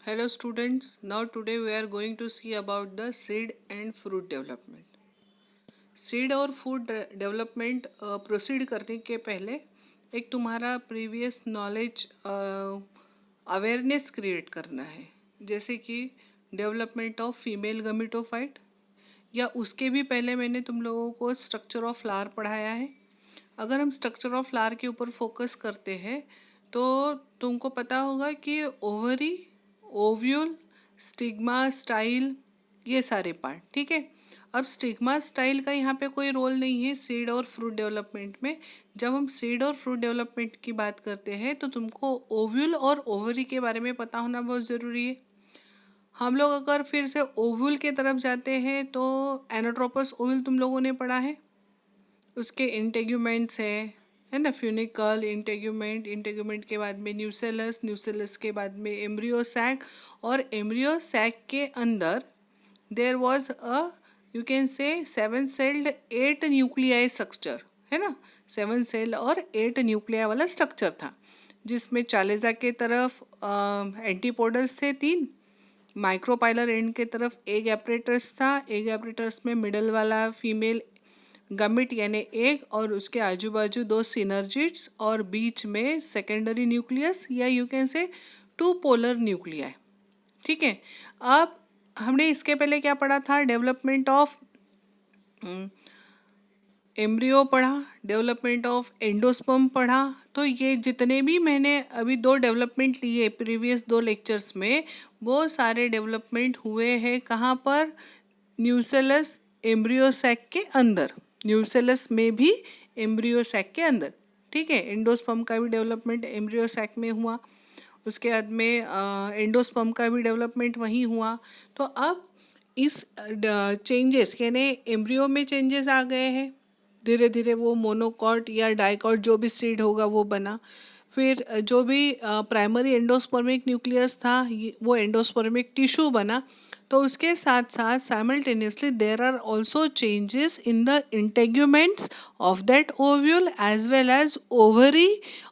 Hello students, now today we are going to see about the seed and fruit development. Seed और food development proceed करने के पहले एक तुम्हारा previous knowledge awareness create करना है, जैसे कि डेवलपमेंट ऑफ फीमेल गमीटोफाइट, या उसके भी पहले मैंने तुम लोगों को स्ट्रक्चर ऑफ फ्लावर पढ़ाया है। अगर हम स्ट्रक्चर ऑफ फ्लावर के ऊपर फोकस करते हैं तो तुमको पता होगा कि ओवरी, ओव्यूल, स्टिग्मा, स्टाइल, ये सारे पार्ट, ठीक है। अब स्टिग्मा स्टाइल का यहाँ पे कोई रोल नहीं है सीड और फ्रूट डेवलपमेंट में। जब हम सीड और फ्रूट डेवलपमेंट की बात करते हैं तो तुमको ओव्यूल और ओवरी के बारे में पता होना बहुत ज़रूरी है। हम लोग अगर फिर से ओव्यूल के तरफ जाते हैं तो एनाट्रोपस ओव्यूल तुम लोगों ने पढ़ा है, उसके इंटेग्यूमेंट्स है ना, फ्यूनिकल, इंटेग्यूमेंट, इंटेग्यूमेंट के बाद में न्यूसेलस, न्यूसेलस के बाद में एम्ब्रियो सैक, और एम्ब्रियो सैक के अंदर there was a, you can say, 7 sailed 8 nuclei structure, है ना। 7 सेल और 8 न्यूक्लिया वाला स्ट्रक्चर था, जिसमें चालेजा के तरफ एंटीपोडल्स थे 3, माइक्रोपाइलर एंड के तरफ एग एपरेटस था, एग एपरेटस में मिडल वाला फीमेल गमिट यानी एग, और उसके आजू बाजू 2 सिनर्जिड्स, और बीच में सेकेंडरी न्यूक्लियस, या यू कैन से 2 पोलर न्यूक्लियाई, ठीक है। अब हमने इसके पहले क्या पढ़ा था, डेवलपमेंट ऑफ एम्ब्रियो पढ़ा, डेवलपमेंट ऑफ एंडोस्पर्म पढ़ा। तो ये जितने भी मैंने अभी 2 डेवलपमेंट लिए प्रीवियस 2 लेक्चर्स में, वो सारे डेवलपमेंट हुए हैं कहाँ पर, न्यूसेलस एम्ब्रियो सैक के अंदर, न्यूसेलस में भी एम्ब्रियो सैक के अंदर, ठीक है। एंडोस्पर्म का भी डेवलपमेंट एम्ब्रियो सैक में हुआ, उसके बाद में एंडोस्पर्म का भी डेवलपमेंट वहीं हुआ। तो अब इस चेंजेस यानी एम्ब्रियो में चेंजेस आ गए हैं, धीरे धीरे वो मोनोकॉट या डाइकॉट जो भी सीड होगा वो बना। फिर जो भी प्राइमरी एंडोस्पर्मिक न्यूक्लियस था वो एंडोस्पर्मिक टिश्यू बना। तो उसके साथ साथ simultaneously there are also changes in the integuments of that ovule as well as ovary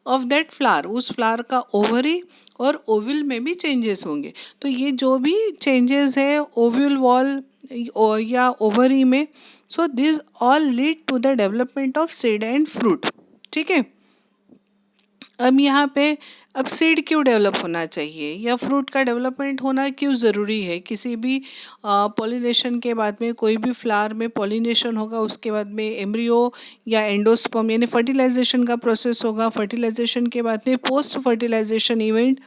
of that flower, उस फ्लावर का ओवरी और ओव्यूल में भी चेंजेस होंगे। तो ये जो भी चेंजेस है ओव्यूल वॉल या ओवरी में, so this all lead to the development of seed and fruit, ठीक है। अब यहाँ पे अब सीड क्यों डेवलप होना चाहिए या फ्रूट का डेवलपमेंट होना क्यों ज़रूरी है। किसी भी पॉलिनेशन के बाद में कोई भी फ्लावर में पॉलिनेशन होगा, उसके बाद में एम्ब्रियो या एंडोस्पर्म यानी फर्टिलाइजेशन का प्रोसेस होगा। फर्टिलाइजेशन के बाद में पोस्ट फर्टिलाइजेशन इवेंट,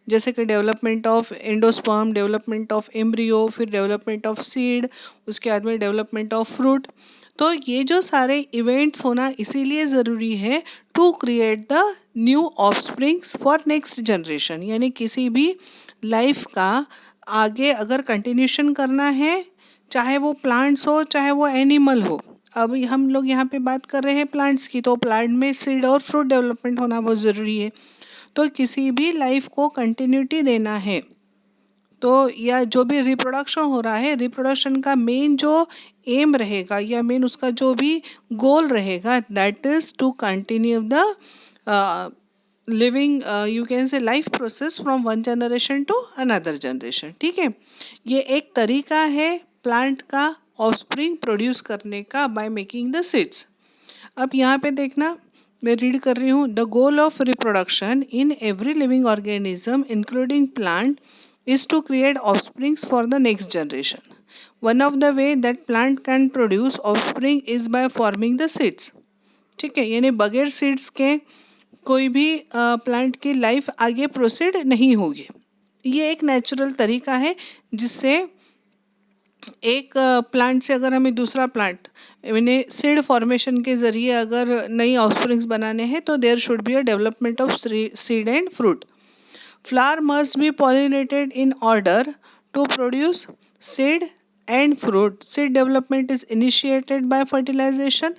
जैसे कि development of endosperm, development of embryo, फिर डेवलपमेंट ऑफ सीड, उसके बाद में डेवलपमेंट ऑफ फ्रूट। तो ये जो सारे इवेंट्स होना इसीलिए ज़रूरी है to create the new offsprings for next generation, यानी किसी भी लाइफ का आगे अगर कंटिन्यूशन करना है, चाहे वो प्लांट्स हो चाहे वो एनिमल हो। अब हम लोग यहाँ पे बात कर रहे हैं प्लांट्स की, तो प्लांट में सीड और फ्रूट डेवलपमेंट होना बहुत ज़रूरी है। तो किसी भी लाइफ को कंटिन्यूटी देना है तो, या जो भी रिप्रोडक्शन हो रहा है, रिप्रोडक्शन का मेन जो एम रहेगा या मेन उसका जो भी गोल रहेगा, that is to continue the living, you can say, life process from one generation to another generation, ठीक है। ये एक तरीका है प्लांट का ऑफस्प्रिंग प्रोड्यूस करने का बाय मेकिंग द सीड्स। अब यहाँ पे देखना, मैं रीड कर रही हूँ, the goal of reproduction in every living organism including plant is to create offsprings for the next generation. One of the way that plant can produce offspring is by forming the seeds. ठीक है, यानी बगैर seeds के कोई भी plant की life आगे proceed नहीं होगी। ये एक नेचुरल तरीका है जिससे एक प्लांट से अगर हमें दूसरा प्लांट यानी सीड फॉर्मेशन के ज़रिए अगर नई ऑफस्प्रिंग्स बनाने हैं तो there should be a development of seed and fruit. Flower must be pollinated in order to produce seed and fruit. Seed development is initiated by fertilization.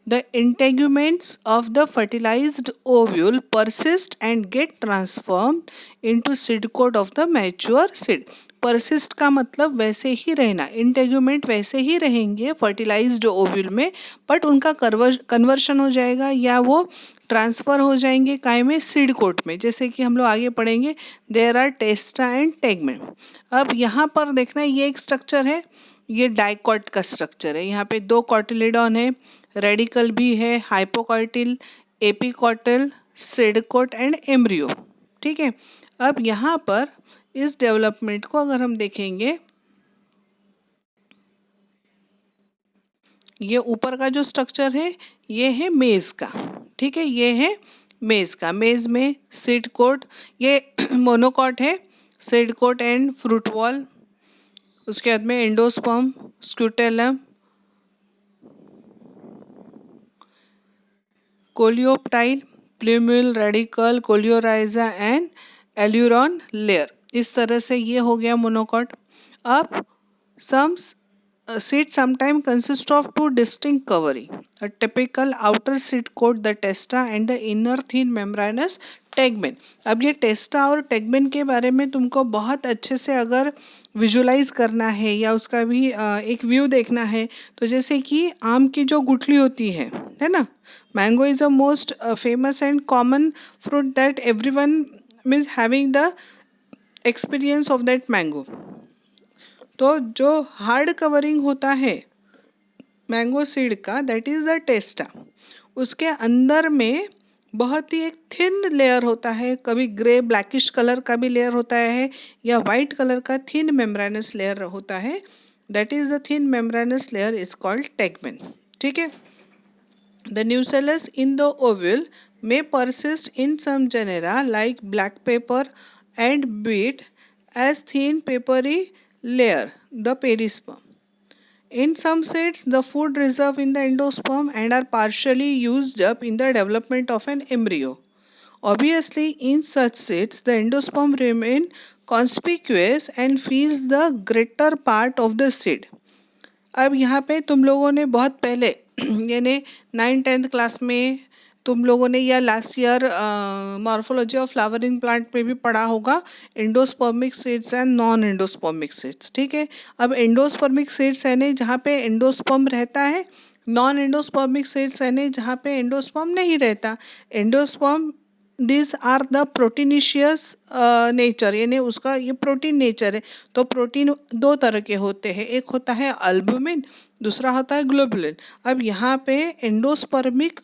The integuments of the fertilized ovule persist and get transformed into seed coat of the mature seed. persist का मतलब वैसे ही रहना, integument वैसे ही रहेंगे fertilised ovule में, but उनका conversion हो जाएगा या वो ट्रांसफर हो जाएंगे काय में, सीड कोट में। जैसे कि हम लोग आगे पढ़ेंगे, there are testa and tegmen. अब यहाँ पर देखना, ये एक स्ट्रक्चर है, ये डाइकॉट का स्ट्रक्चर है। यहाँ पे दो कॉटिलिडॉन है, रेडिकल भी है, हाइपोकॉटिल, एपिकॉटल, सेडकोट एंड एम्ब्रियो। ठीक है। अब यहाँ पर इस डेवलपमेंट को अगर हम देखेंगे, ये ऊपर का जो स्ट्रक्चर है ये है मेज का। ठीक है, ये है मेज का। मेज में सीड कोट, ये मोनोकॉट है, seed coat and fruit wall. उसके बाद में endosperm, scutellum, coleoptile, plumule, radicle, coleorhiza and aleurone layer. इस तरह से ये हो गया मोनोकॉट। अब some seed sometimes consist of two distinct covering, a typical outer seed coat, the testa, and the inner thin membranous tegmen। अब ये टेस्टा और टेगमेन के बारे में तुमको बहुत अच्छे से अगर विजुलाइज करना है या उसका भी एक व्यू देखना है, तो जैसे कि आम की जो गुठली होती है ना, mango is a most famous and common fruit that everyone means having the experience of that mango. तो जो हार्ड कवरिंग होता है मैंगो सीड का, दैट इज़ द टेस्टा। उसके अंदर में बहुत ही एक थिन लेयर होता है, कभी ग्रे ब्लैकिश कलर का भी लेयर होता है या वाइट कलर का थिन मेम्ब्रेनस लेयर होता है, that is the thin membranes layer is called tegmen. ठीक है। The nucellus in the ovule may persist in some genera like black pepper and beet as thin papery layer, the perisperm. In some seeds, the food reserve in the endosperm and are partially used up in the development of an embryo. Obviously, in such seeds, the endosperm remain conspicuous and fills the greater part of the seed. अब यहाँ पे तुम लोगों ने बहुत पहले यानी 9th-10th class में तुम लोगों ने या last year morphology of flowering plant में भी पढ़ा होगा endospermic seeds and non endospermic seeds. ठीक है। अब एंडोस्पर्मिक सीड्स है नहीं जहाँ पे एंडोस्पर्म रहता है, नॉन एंडोस्पर्मिक सीड्स है नहीं जहाँ पे एंडोस्पर्म नहीं रहता। Endosperm this are the proteinaceous nature, यानी उसका ये प्रोटीन नेचर है। तो प्रोटीन दो तरह के होते हैं, एक होता है अल्बुमिन, दूसरा होता है ग्लोबुलिन। अब यहाँ पे एंडोस्पर्मिक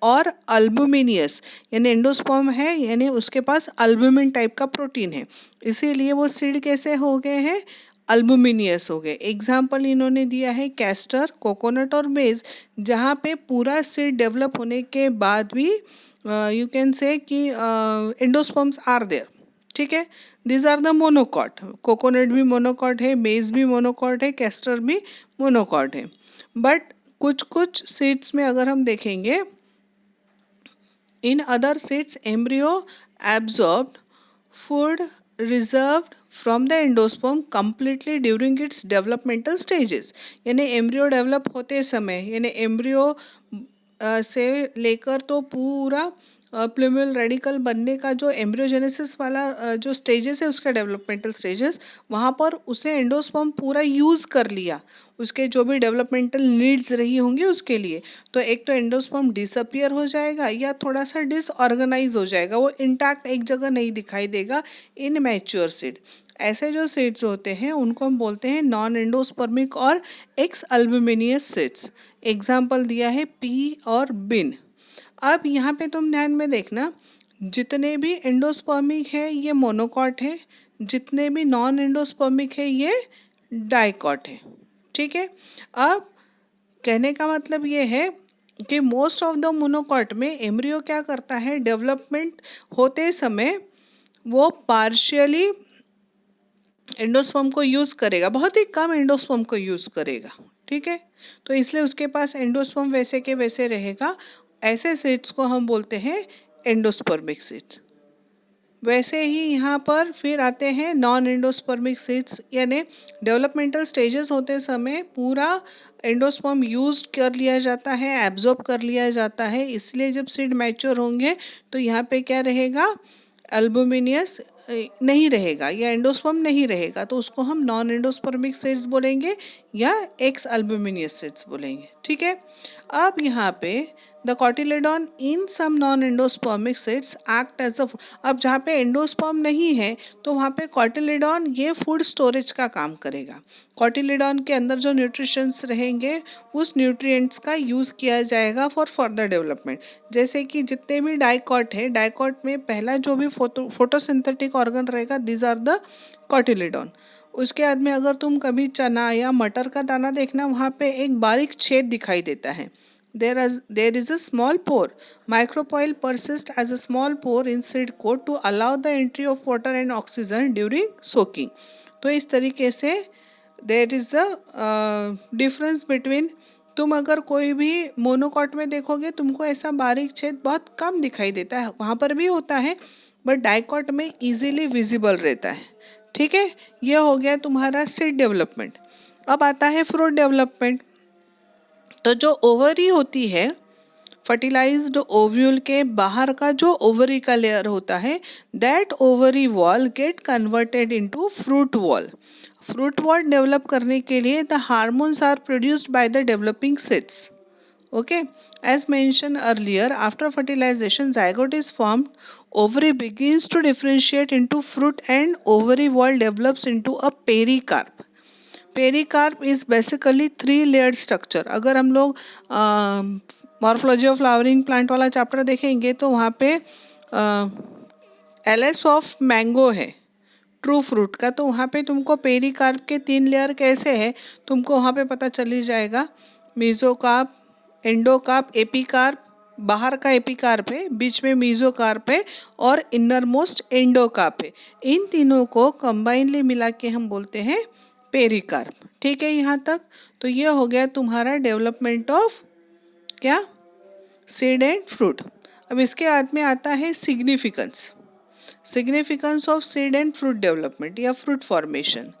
और अल्बुमिनियस, यानी एंडोस्पर्म है यानी उसके पास अल्बुमिन टाइप का प्रोटीन है, इसीलिए वो सीड कैसे हो गए हैं, अल्बुमिनियस हो गए। एग्जाम्पल इन्होंने दिया है कैस्टर, कोकोनट और मेज, जहाँ पे पूरा सीड डेवलप होने के बाद भी यू कैन से कि एंडोस्पर्म्स आर देयर। ठीक है। These are the monocot. Coconut भी मोनोकॉट है, मेज भी मोनोकॉट है, कैस्टर भी मोनोकॉट है। बट कुछ कुछ सीड्स में अगर हम देखेंगे, in other seeds embryo absorbed food reserved from the endosperm completely during its developmental stages. यानी एम्ब्रियो डेवलप होते समय, यानी एम्ब्रियो से लेकर तो पूरा प्लूम्यूल रेडिकल बनने का जो एम्ब्रियोजेनेसिस वाला जो स्टेजेस है उसका डेवलपमेंटल स्टेजेस, वहाँ पर उसने एंडोस्पर्म पूरा यूज़ कर लिया उसके जो भी डेवलपमेंटल नीड्स रही होंगी उसके लिए। तो एक तो एंडोस्पर्म डिसअपियर हो जाएगा या थोड़ा सा डिसऑर्गेनाइज हो जाएगा, वो इंटैक्ट एक जगह नहीं दिखाई देगा इन मैच्योर सीड। ऐसे जो सीड्स होते हैं उनको हम बोलते हैं नॉन एंडोस्पर्मिक और एक्स अल्बुमिनियस सीड्स। एग्जाम्पल दिया है पी और बिन। अब यहाँ पे तुम ध्यान में देखना, जितने भी एंडोस्पर्मिक है ये मोनोकॉट है, जितने भी नॉन एंडोस्पर्मिक है ये डाइकॉट है। ठीक है। अब कहने का मतलब ये है कि मोस्ट ऑफ द मोनोकॉट में एम्ब्रियो क्या करता है, डेवलपमेंट होते समय वो पार्शियली एंडोस्पर्म को यूज़ करेगा, बहुत ही कम एंडोस्पर्म को यूज़ करेगा। ठीक है। तो इसलिए उसके पास एंडोस्पर्म वैसे के वैसे रहेगा। ऐसे सीड्स को हम बोलते हैं एंडोस्पर्मिक सीड्स। वैसे ही यहाँ पर फिर आते हैं नॉन एंडोस्पर्मिक सीड्स, यानी डेवलपमेंटल स्टेजेस होते समय पूरा एंडोस्पर्म यूज कर लिया जाता है, एब्जॉर्ब कर लिया जाता है, इसलिए जब सीड मैच्योर होंगे तो यहाँ पे क्या रहेगा, अल्बुमिनियस नहीं रहेगा या एंडोस्पर्म नहीं रहेगा, तो उसको हम नॉन एंडोस्पर्मिक सीड्स बोलेंगे या एक्स अल्बुमिनियस सीड्स बोलेंगे। ठीक है। अब यहाँ पे the cotyledon in some non endospermic seeds act as a, अब जहाँ पे एंडोस्पर्म नहीं है तो वहाँ पे कॉटिलेडॉन ये फूड स्टोरेज का काम करेगा। कॉटिलेडॉन के अंदर जो न्यूट्रिशंस रहेंगे उस न्यूट्रिएंट्स का यूज़ किया जाएगा फॉर फर्दर डेवलपमेंट। जैसे कि जितने भी डाइकॉट है, डाइकॉट में पहला जो भी फोटोसिंथेटिक ऑर्गन रहेगा, दिज आर द कॉटिलेडॉन। उसके बाद में अगर तुम कभी चना या मटर का दाना देखना, वहाँ पे एक बारीक छेद दिखाई देता है। There is a small pore. Micropoil persists as a small pore in seed coat to allow the entry of water and oxygen during soaking. तो इस तरीके से there is the difference between, तुम अगर कोई भी मोनोकॉट में देखोगे तुमको ऐसा बारीक छेद बहुत कम दिखाई देता है, वहाँ पर भी होता है बट डाइकॉट में इजीली विजिबल रहता है। ठीक है, ये हो गया तुम्हारा सीड डेवलपमेंट। अब आता है फ्रूट डेवलपमेंट। तो जो ओवरी होती है, फर्टिलाइज्ड ओव्यूल के बाहर का जो ओवरी का लेयर होता है, that ovary wall get converted into fruit wall. Fruit wall develop करने के लिए the hormones are produced by the developing seeds. Okay, as mentioned earlier, after fertilization, zygote is formed. Ovary begins to differentiate into fruit, and ovary wall develops into a pericarp. Pericarp is basically 3 layered structure. अगर हम लोग morphology of flowering plant वाला chapter देखेंगे तो वहाँ पे LS of mango है, true fruit का, तो वहाँ पे तुमको पेरिकार्प के 3 लेयर कैसे है तुमको वहाँ पे पता चली जाएगा। मीजोकार्प, एंडोकार्प, एपिकार्प, बाहर का एपिकार्प है, बीच में मीजोकार्प है और इनर मोस्ट एंडोकार्प है। इन तीनों को कंबाइनली मिला के हम बोलते हैं पेरिकार्प। ठीक है यहाँ तक। तो ये हो गया तुम्हारा डेवलपमेंट ऑफ क्या, सीड एंड फ्रूट। अब इसके बाद में आता है significance. Significance of seed and fruit development या fruit formation.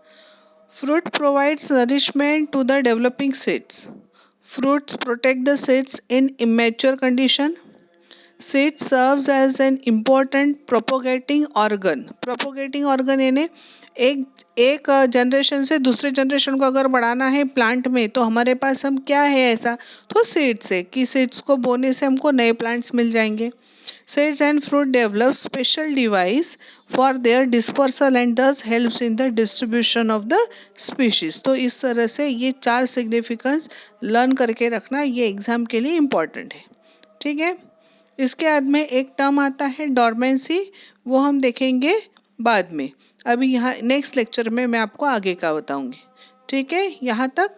Fruit provides nourishment to the developing seeds. Fruits protect the seeds in immature condition. Seed serves as an important propagating organ. Propagating organ यानी एक generation से दूसरे generation को अगर बढ़ाना है plant में तो हमारे पास हम क्या है ऐसा, तो सीड्स है कि सीड्स को बोने से हमको नए प्लांट्स मिल जाएंगे। Seeds and fruit develop special device for their dispersal and thus helps in the distribution of the species. तो इस तरह से ये 4 सिग्निफिकेंस लर्न करके रखना, ये एग्जाम के लिए इम्पॉर्टेंट है। ठीक है। इसके बाद में एक टर्म आता है डॉर्मेंसी, वो हम देखेंगे बाद में। अभी यहाँ नेक्स्ट लेक्चर में मैं आपको आगे का बताऊंगी। ठीक है, यहाँ तक।